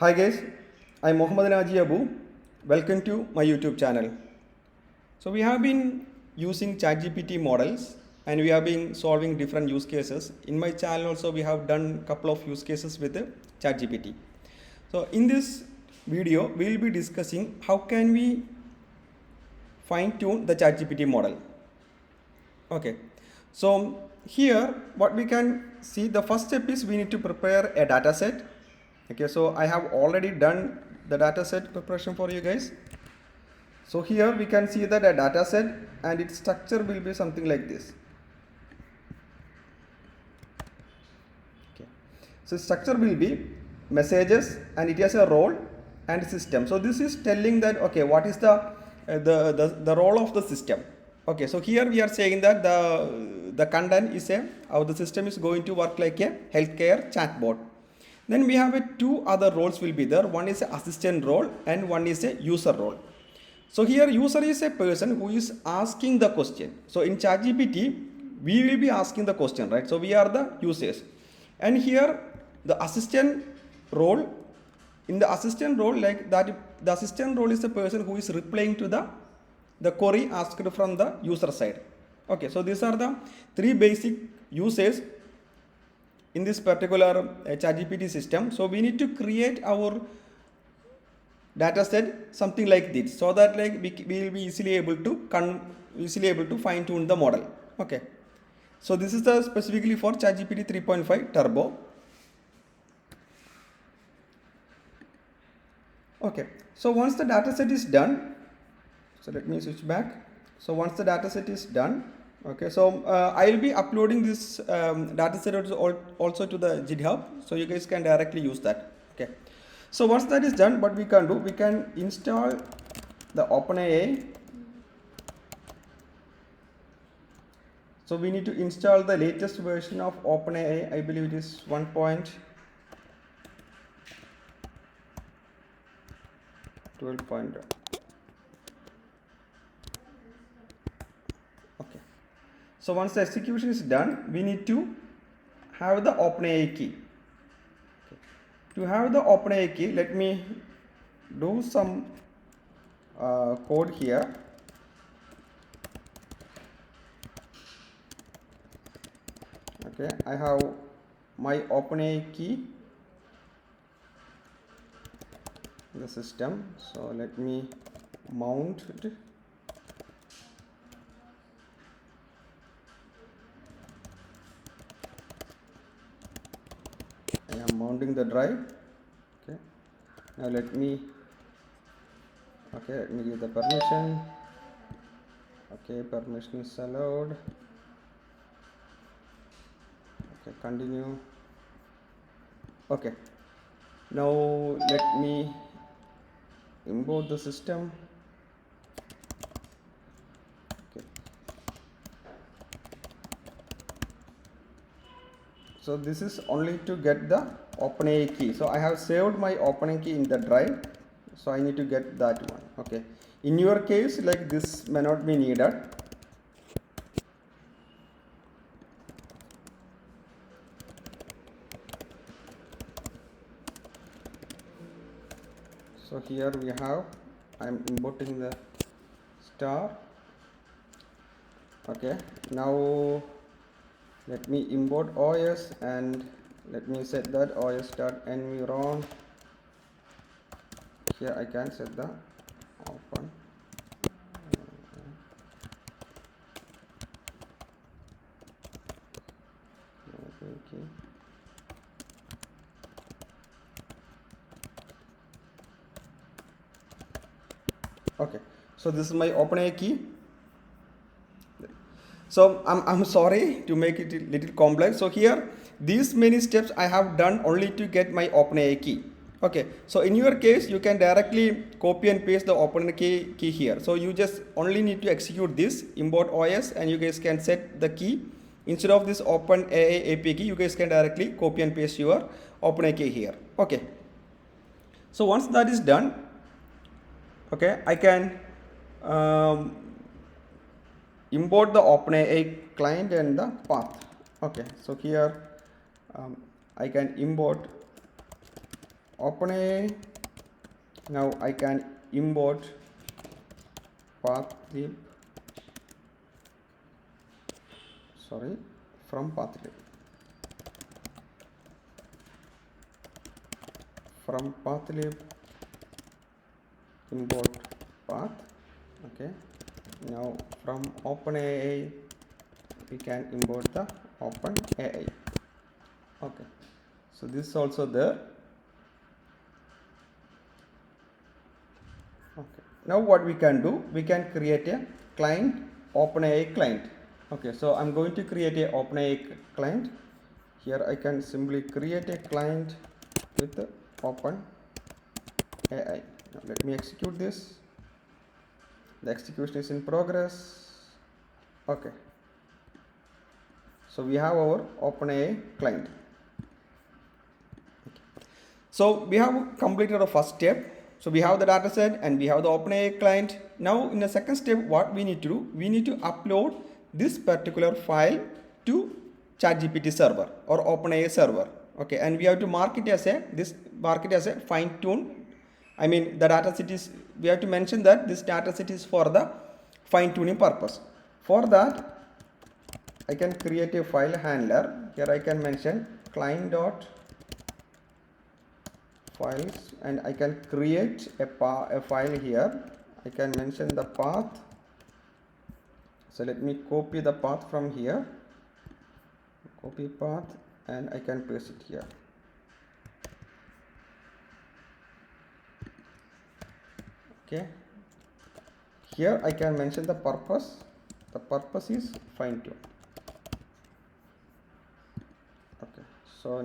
Hi guys, I'm Mohammed Naji Abu. Welcome to my YouTube channel. So we have been using ChatGPT models and we have been solving different use cases. In my channel also we have done a couple of use cases with ChatGPT. So in this video we will be discussing how can we fine tune the ChatGPT model. Okay, so here what we can see, the first step is we need to prepare a data set. Okay, so I have already done the data set preparation for you guys. So here we can see that a data set and its structure will be something like this. Okay, so structure will be messages and it has a role and system. So this is telling that okay, what is the role of the system. Okay, so here we are saying that the content is how the system is going to work like a healthcare chatbot. Then we have two other roles will be there. One is a assistant role and one is a user role. So here user is a person who is asking the question. So in ChatGPT, we will be asking the question, right? So we are the users. And here the assistant role, in the assistant role, like that, the assistant role is the person who is replying to the query asked from the user side. Okay, so these are the three basic uses in this particular ChatGPT system. So we need to create our data set something like this, so that like we will be easily able to fine tune the model. Okay, so this is the specifically for ChatGPT 3.5 turbo. Okay, so once the data set is done, so let me switch back. So once the data set is done, okay, so I will be uploading this data set also to the GitHub, so you guys can directly use that. Okay, so once that is done, what we can do, we can install the OpenAI. So we need to install the latest version of OpenAI. I believe it is 1.12. Okay, so once the execution is done, we need to have the OpenAI key. Okay. To have the OpenAI key, let me do some code here. Okay, I have my OpenAI key in the system, so let me mount it. I am mounting the drive. Okay, now let me give the permission. Okay, permission is allowed. Okay, continue. Okay, now let me import the system. Okay, so this is only to get the OpenAI key. So I have saved my OpenAI key in the drive, so I need to get that one. Okay, in your case, like this may not be needed. So here we have, I am importing the star. Okay, now let me import OS and let me set that os.environ. Here I can set the open. Okay. Okay, so this is my OpenAI key. So I'm sorry to make it a little complex. So here these many steps I have done only to get my OpenAI key. Okay, so in your case you can directly copy and paste the OpenAI key here. So you just only need to execute this import OS and you guys can set the key. Instead of this OpenAI API key, you guys can directly copy and paste your OpenAI key here. Okay, so once that is done, okay, I can import the OpenAI client and the path. Okay, so here I can import OpenAI. Now I can import pathlib, from pathlib. From pathlib import path. Okay. Now from OpenAI we can import the OpenAI. Okay. So this is also there. Okay. Now what we can do, we can create a client, OpenAI client. Okay, so I'm going to create a OpenAI client. Here I can simply create a client with OpenAI. Now let me execute this. The execution is in progress. Okay. So we have our OpenAI client. Okay. So we have completed the first step. So we have the dataset and we have the OpenAI client. Now in the second step, what we need to do, we need to upload this particular file to ChatGPT server or OpenAI server. Okay, and we have to mark it as a fine-tuned. I mean the dataset is, we have to mention that this dataset is for the fine-tuning purpose. For that, I can create a file handler. Here I can mention client.files and I can create a file here. I can mention the path. So let me copy the path from here. Copy path and I can paste it here. Okay. Here I can mention the purpose. The purpose is fine-tune. Okay. So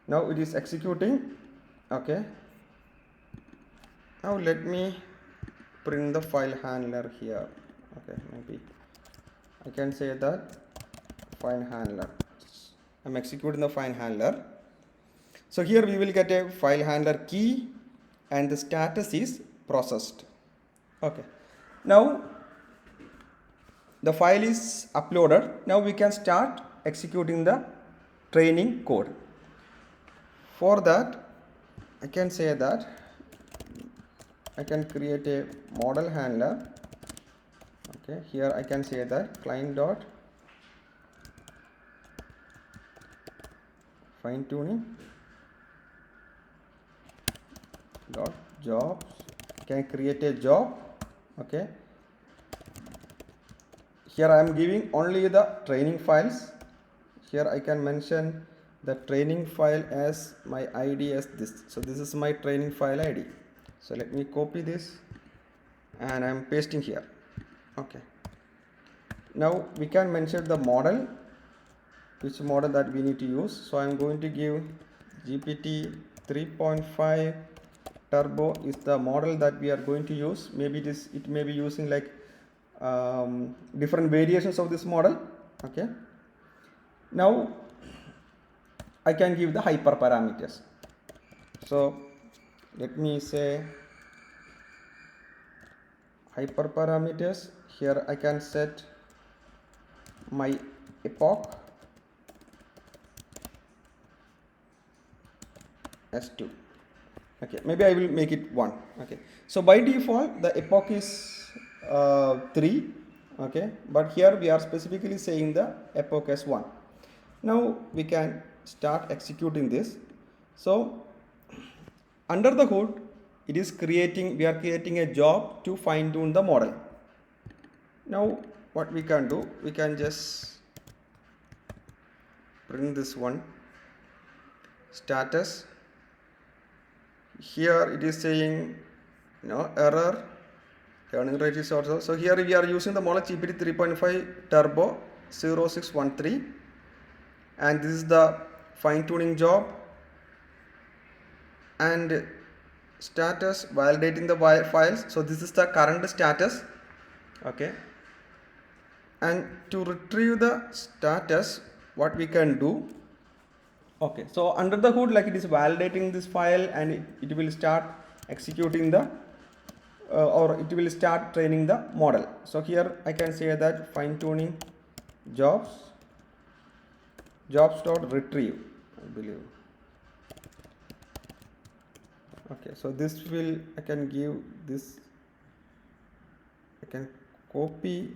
now it is executing. Okay. Now let me print the file handler here. Okay, maybe I can say that file handler. I'm executing the file handler. So here we will get a file handler key and the status is processed. Okay. Now the file is uploaded. Now we can start executing the training code. For that, I can say that I can create a model handler. Okay, here I can say that client dot fine tuning dot jobs. Can create a job. Okay, here I am giving only the training files. Here I can mention the training file as my ID as this. So this is my training file ID. So let me copy this and I am pasting here. Okay. Now we can mention the model, which model that we need to use. So I am going to give GPT 3.5 turbo is the model that we are going to use. Maybe it may be using like different variations of this model. Okay. Now I can give the hyperparameters. So let me say hyperparameters. Here I can set my epoch as 2. Okay, maybe I will make it 1. Okay, so by default the epoch is 3. Okay, but here we are specifically saying the epoch as 1. Now we can start executing this. So under the hood, we are creating a job to fine tune the model. Now what we can do, we can just print this one status. Here it is saying error, turning rate is also. So here we are using the model GPT 3.5 turbo 0613 and this is the fine tuning job and status validating the files. So this is the current status. Okay, and to retrieve the status, what we can do, okay, so under the hood, like it is validating this file and it will start executing the or it will start training the model. So here I can say that fine tuning jobs dot retrieve, I believe. Okay, so this will, I can give this, I can copy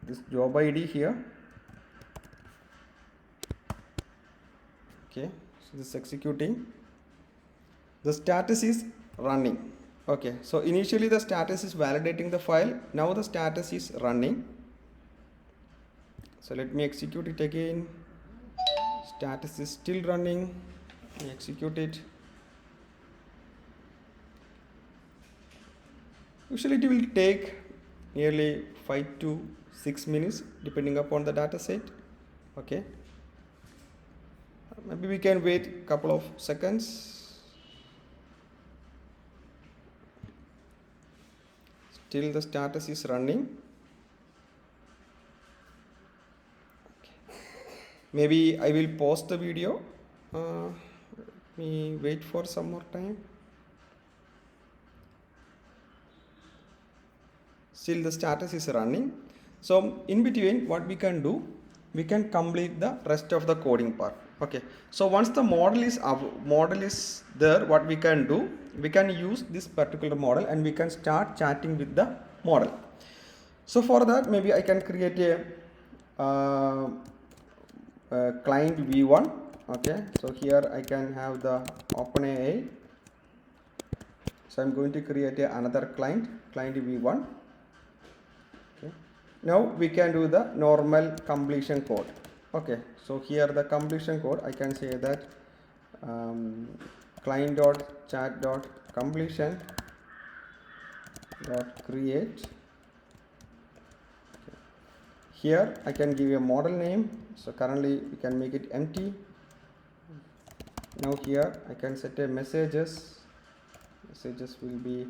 this job ID here. Okay, so this is executing. The status is running. Okay, so initially the status is validating the file. Now the status is running. So let me execute it again. Status is still running. Let me execute it. Usually it will take nearly 5 to 6 minutes depending upon the data set. Okay, maybe we can wait a couple of seconds. Still the status is running. Okay. Maybe I will pause the video. Let me wait for some more time. Still the status is running. So in between, what we can do, we can complete the rest of the coding part. Okay, so once the model is there, what we can do, we can use this particular model and we can start chatting with the model. So for that, maybe I can create a client v1. Okay, so here I can have the OpenAI. So I'm going to create another client v1. Now we can do the normal completion code. Okay, so here the completion code, I can say that client.chat.completion .create. Okay. Here I can give a model name. So currently we can make it empty. Now here I can set a messages. Messages will be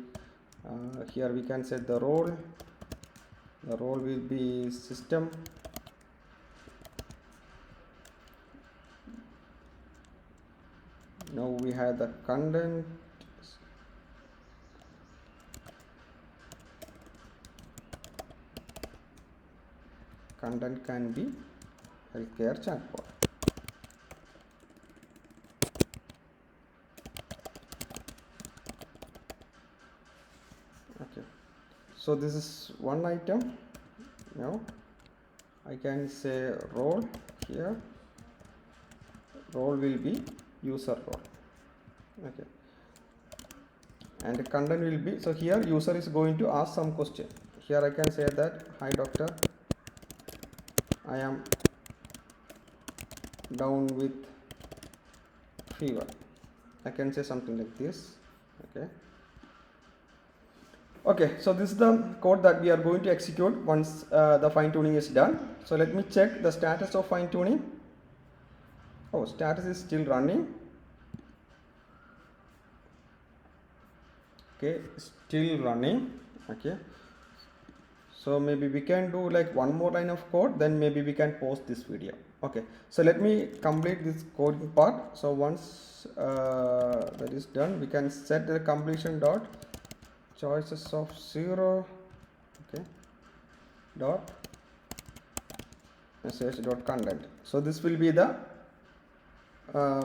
here we can set the role. The role will be system. Now we have the content. Content can be healthcare chatbot. Okay, so this is one item. Now I can say role here. Role will be user role. Okay, and the content will be, so here user is going to ask some question. Here I can say that, hi doctor, I am down with fever. I can say something like this. Okay. Okay, so this is the code that we are going to execute once the fine tuning is done. So let me check the status of fine tuning. Oh, status is still running. Okay, still running. Okay, so maybe we can do like one more line of code, then maybe we can pause this video. Okay, so let me complete this coding part. So once that is done, we can set the completion dot choices of 0. Okay, dot message dot content. So this will be the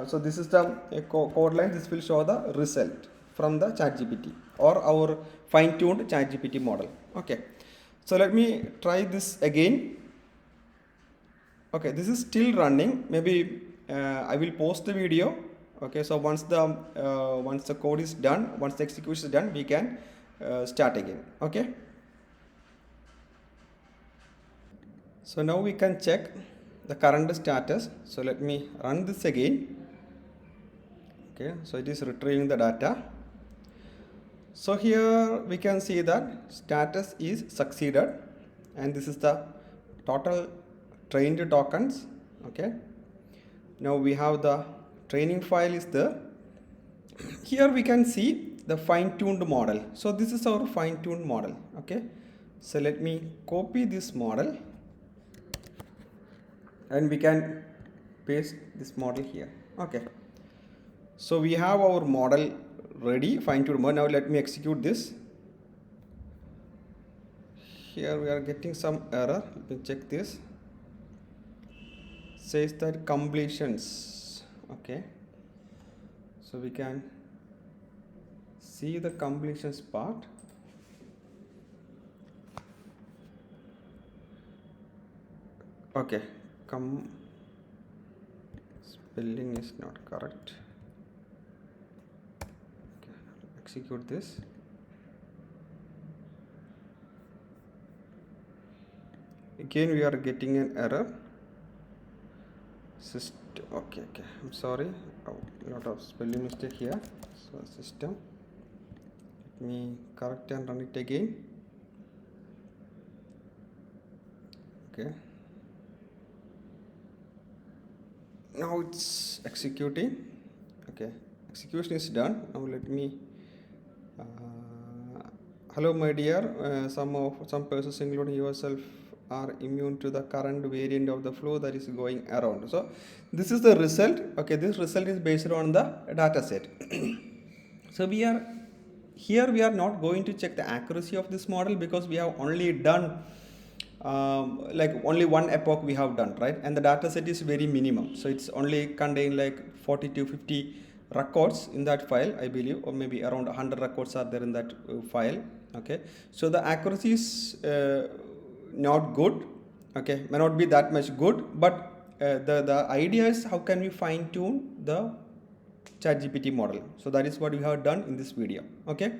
so this is the code line. This will show the result from the ChatGPT or our fine-tuned ChatGPT model. Okay, so let me try this again. Okay, this is still running. Maybe I will pause the video. Okay, so once the code is done, once the execution is done, we can start again. Okay, so now we can check the current status. So let me run this again. Okay, so it is retrieving the data. So here we can see that status is succeeded, and this is the total trained tokens. Okay, now we have the training file is there. Here we can see the fine-tuned model. So this is our fine-tuned model. Okay, so let me copy this model and we can paste this model here. Okay, so we have our model ready, fine-tuned model. Now let me execute this. Here we are getting some error. Let me check this. Says that completions. Okay, So we can see the completions part. Okay, spelling is not correct. Okay, execute this. Again we are getting an error. Okay, I'm sorry, a lot of spelling mistake here. So system, let me correct and run it again. Okay, now it's executing. Okay, execution is done. Now let me hello my dear, some persons including yourself are immune to the current variant of the flu that is going around. So this is the result. Okay, this result is based on the data set. So we are not going to check the accuracy of this model because we have only done like only one epoch we have done, right? And the data set is very minimum, so it's only contain like 40 to 50 records in that file, I believe, or maybe around 100 records are there in that file. Okay, so the accuracy is not good. Okay, may not be that much good, but the idea is how can we fine tune the ChatGPT model. So that is what we have done in this video. Okay,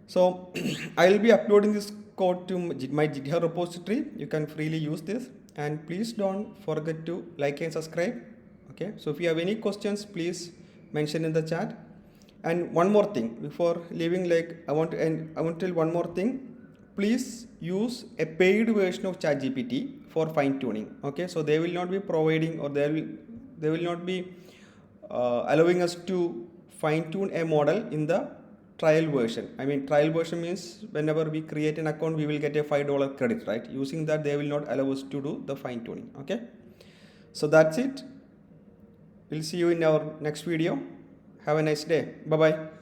so I will be uploading this code to my GitHub repository. You can freely use this, and please don't forget to like and subscribe. Okay, so if you have any questions, please mention in the chat. And one more thing before leaving, like I want to tell one more thing. Please use a paid version of ChatGPT for fine tuning. Okay, so they will not be providing, or they will not be allowing us to fine tune a model in the trial version. I mean, trial version means whenever we create an account, we will get a $5 credit, right? Using that, they will not allow us to do the fine tuning. Okay, so that's it. We'll see you in our next video. Have a nice day. Bye bye.